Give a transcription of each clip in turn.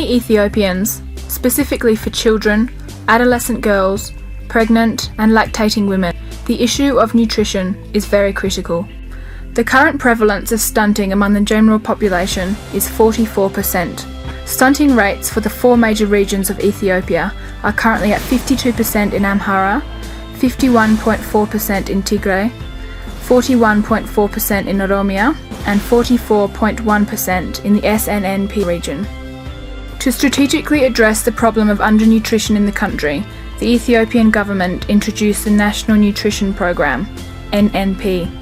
many Ethiopians, specifically for children, adolescent girls, pregnant and lactating women, the issue of nutrition is very critical. The current prevalence of stunting among the general population is 44%. Stunting rates for the 4 major regions of Ethiopia are currently at 52% in Amhara, 51.4% in Tigray, 41.4% in Oromia, and 44.1% in the SNNP region. To strategically address the problem of undernutrition in the country, the Ethiopian government introduced the National Nutrition Programme, NNP.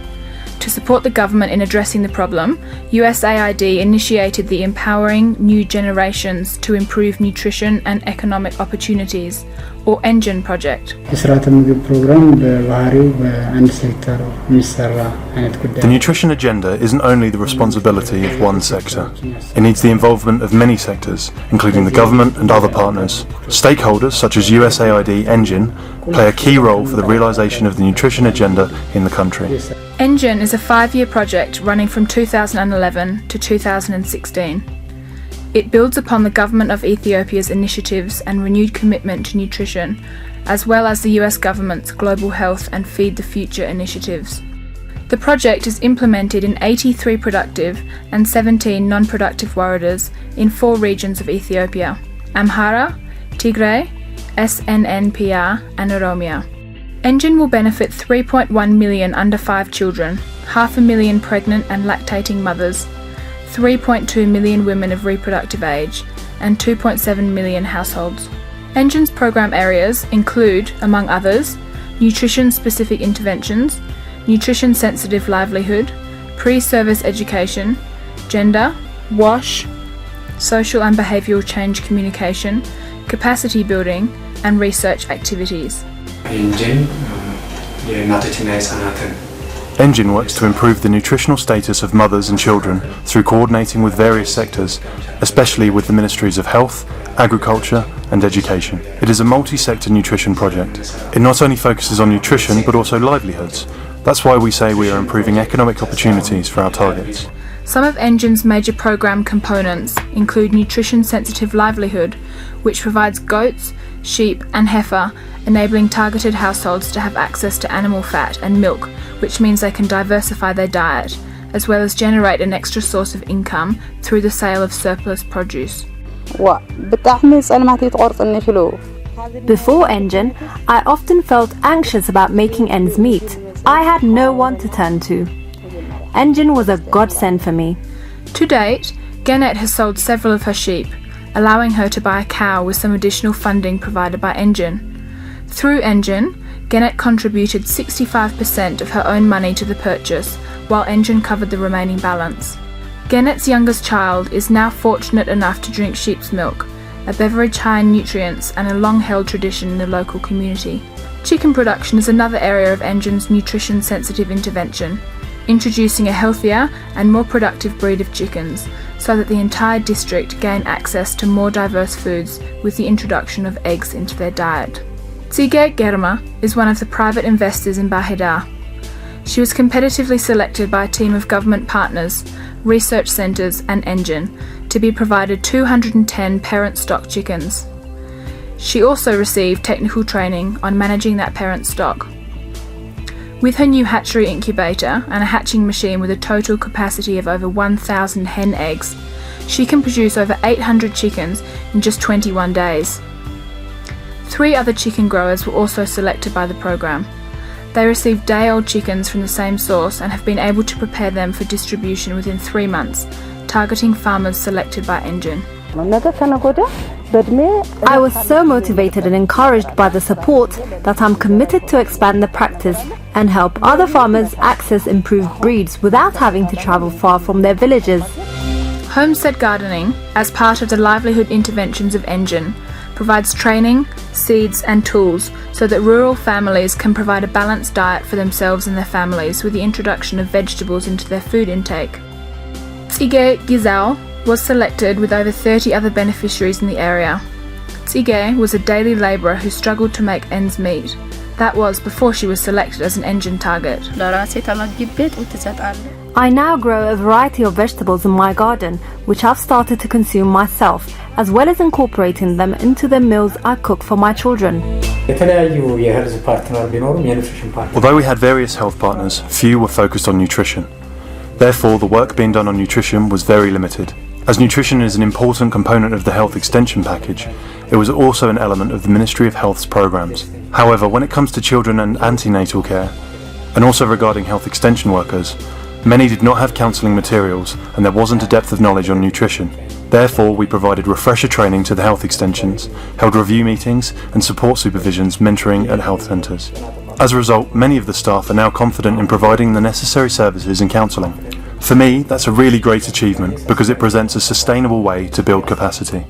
To support the government in addressing the problem, USAID initiated the Empowering New Generations to Improve Nutrition and Economic Opportunities, or ENGIN project. The nutrition agenda isn't only the responsibility of one sector. It needs the involvement of many sectors, including the government and other partners. Stakeholders such as USAID ENGIN play a key role for the realisation of the nutrition agenda in the country. ENGIN is a 5-year project running from 2011 to 2016. It builds upon the government of Ethiopia's initiatives and renewed commitment to nutrition, as well as the US government's Global Health and Feed the Future initiatives. The project is implemented in 83 productive and 17 non-productive waradas in 4 regions of Ethiopia: Amhara, Tigray, SNNPR and Oromia. ENGIN will benefit 3.1 million under 5 children, 500,000 pregnant and lactating mothers, 3.2 million women of reproductive age, and 2.7 million households. ENGIN's program areas include, among others, nutrition-specific interventions, nutrition-sensitive livelihood, pre-service education, gender, WASH, social and behavioural change communication, capacity building, and research activities. ENGIN works to improve the nutritional status of mothers and children through coordinating with various sectors, especially with the Ministries of Health, Agriculture and Education. It is a multi-sector nutrition project. It not only focuses on nutrition but also livelihoods. That's why we say we are improving economic opportunities for our targets. Some of ENGIN's major program components include nutrition-sensitive livelihood, which provides goats, sheep and heifer, enabling targeted households to have access to animal fat and milk, which means they can diversify their diet, as well as generate an extra source of income through the sale of surplus produce. Before ENGIN, I often felt anxious about making ends meet. I had no one to turn to. ENGIN was a godsend for me. To date, Genet has sold several of her sheep, allowing her to buy a cow with some additional funding provided by ENGIN. Through ENGIN, Genet contributed 65% of her own money to the purchase, while ENGIN covered the remaining balance. Genet's youngest child is now fortunate enough to drink sheep's milk, a beverage high in nutrients and a long-held tradition in the local community. Chicken production is another area of ENGIN's nutrition-sensitive intervention, introducing a healthier and more productive breed of chickens so that the entire district gain access to more diverse foods with the introduction of eggs into their diet. Tsige Germa is one of the private investors in Bahida. She was competitively selected by a team of government partners, research centres and ENGIN to be provided 210 parent stock chickens. She also received technical training on managing that parent stock. With her new hatchery incubator and a hatching machine with a total capacity of over 1,000 hen eggs, she can produce over 800 chickens in just 21 days. 3 other chicken growers were also selected by the program. They received day-old chickens from the same source and have been able to prepare them for distribution within 3 months, targeting farmers selected by ENGIN. I was so motivated and encouraged by the support that I'm committed to expand the practice and help other farmers access improved breeds without having to travel far from their villages. Homestead gardening, as part of the livelihood interventions of ENGIN, provides training, seeds and tools so that rural families can provide a balanced diet for themselves and their families with the introduction of vegetables into their food intake. Tsige Gizao was selected with over 30 other beneficiaries in the area. Tsige was a daily labourer who struggled to make ends meet. That was before she was selected as an ENGIN target. I now grow a variety of vegetables in my garden, which I've started to consume myself, as well as incorporating them into the meals I cook for my children. Although we had various health partners, few were focused on nutrition. Therefore, the work being done on nutrition was very limited. As nutrition is an important component of the health extension package, it was also an element of the Ministry of Health's programs. However, when it comes to children and antenatal care, and also regarding health extension workers, many did not have counselling materials and there wasn't a depth of knowledge on nutrition. Therefore, we provided refresher training to the health extensions, held review meetings and support supervisions mentoring at health centres. As a result, many of the staff are now confident in providing the necessary services and counselling. For me, that's a really great achievement because it presents a sustainable way to build capacity.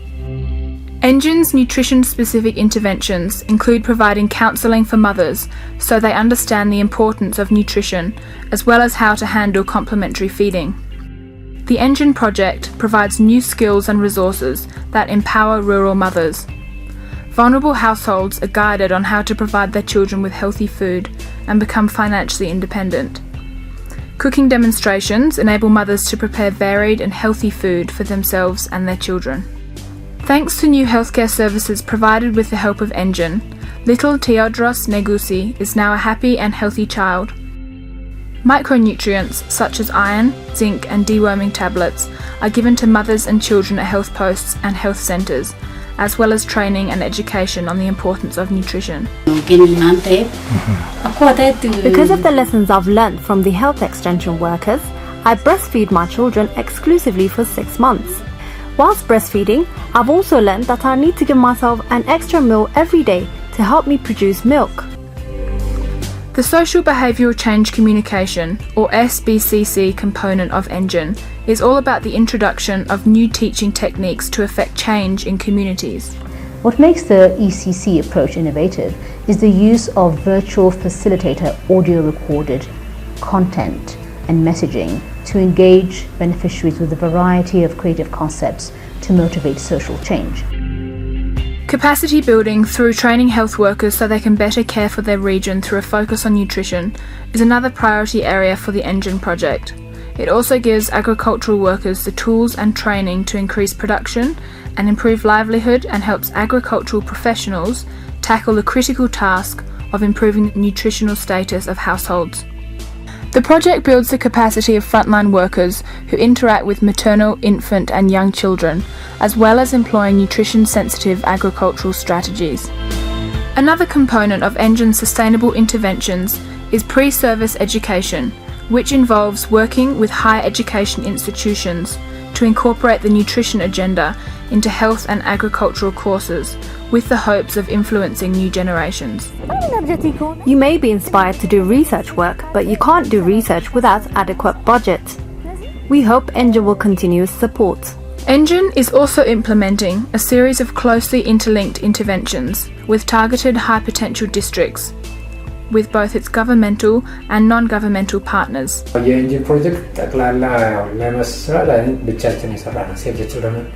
Engine's nutrition-specific interventions include providing counselling for mothers so they understand the importance of nutrition as well as how to handle complementary feeding. The Engine project provides new skills and resources that empower rural mothers. Vulnerable households are guided on how to provide their children with healthy food and become financially independent. Cooking demonstrations enable mothers to prepare varied and healthy food for themselves and their children. Thanks to new healthcare services provided with the help of Engine, little Theodros Negusi is now a happy and healthy child. Micronutrients such as iron, zinc and deworming tablets are given to mothers and children at health posts and health centres, as well as training and education on the importance of nutrition. Because of the lessons I've learnt from the health extension workers, I breastfeed my children exclusively for 6 months. Whilst breastfeeding, I've also learned that I need to give myself an extra meal every day to help me produce milk. The Social Behavioural Change Communication, or SBCC component of Engine, is all about the introduction of new teaching techniques to effect change in communities. What makes the ECC approach innovative is the use of virtual facilitator audio recorded content and messaging to engage beneficiaries with a variety of creative concepts to motivate social change. Capacity building through training health workers so they can better care for their region through a focus on nutrition is another priority area for the Engine project. It also gives agricultural workers the tools and training to increase production and improve livelihood and helps agricultural professionals tackle the critical task of improving the nutritional status of households. The project builds the capacity of frontline workers who interact with maternal, infant and young children, as well as employing nutrition-sensitive agricultural strategies. Another component of Engine's sustainable interventions is pre-service education, which involves working with higher education institutions to incorporate the nutrition agenda into health and agricultural courses, with the hopes of influencing new generations. You may be inspired to do research work, but you can't do research without adequate budget. We hope Engine will continue its support. Engine is also implementing a series of closely interlinked interventions with targeted high potential districts with both its governmental and non-governmental partners. የኢንጂን ፕሮጀክት ጠቅላላ ለመስራት አይነት ብቻችን የሰራነው ሴቭ ዘ ችልድረን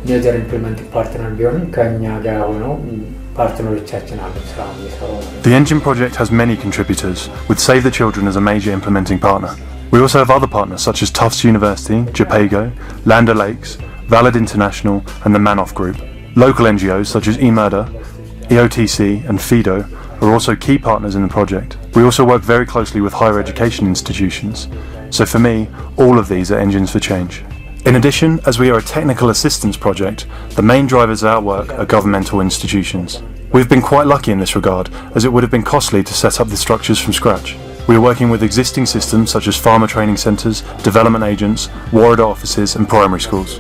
ሜጀር ኢምፕሊመንቲንግ ፓርትነር ቢሆንም ከኛ ጋር ሆነው ፓርትነሮቻችን አሉ ስራውን እየሰሩ ነው። The Engine project has many contributors, with Save the Children as a major implementing partner. We also have other partners such as Tufts University, JPEGO, Land O'Lakes, Valid International and the Manoff Group. Local NGOs such as eMurder, EOTC and FIDO are also key partners in the project. We also work very closely with higher education institutions. So for me, all of these are engines for change. In addition, as we are a technical assistance project, the main drivers of our work are governmental institutions. We've been quite lucky in this regard, as it would have been costly to set up the structures from scratch. We are working with existing systems such as farmer training centres, development agents, warrada offices and primary schools.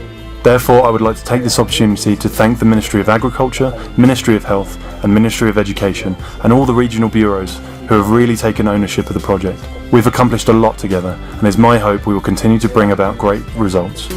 Therefore, I would like to take this opportunity to thank the Ministry of Agriculture, Ministry of Health and Ministry of Education and all the regional bureaus who have really taken ownership of the project. We've accomplished a lot together and it's my hope we will continue to bring about great results.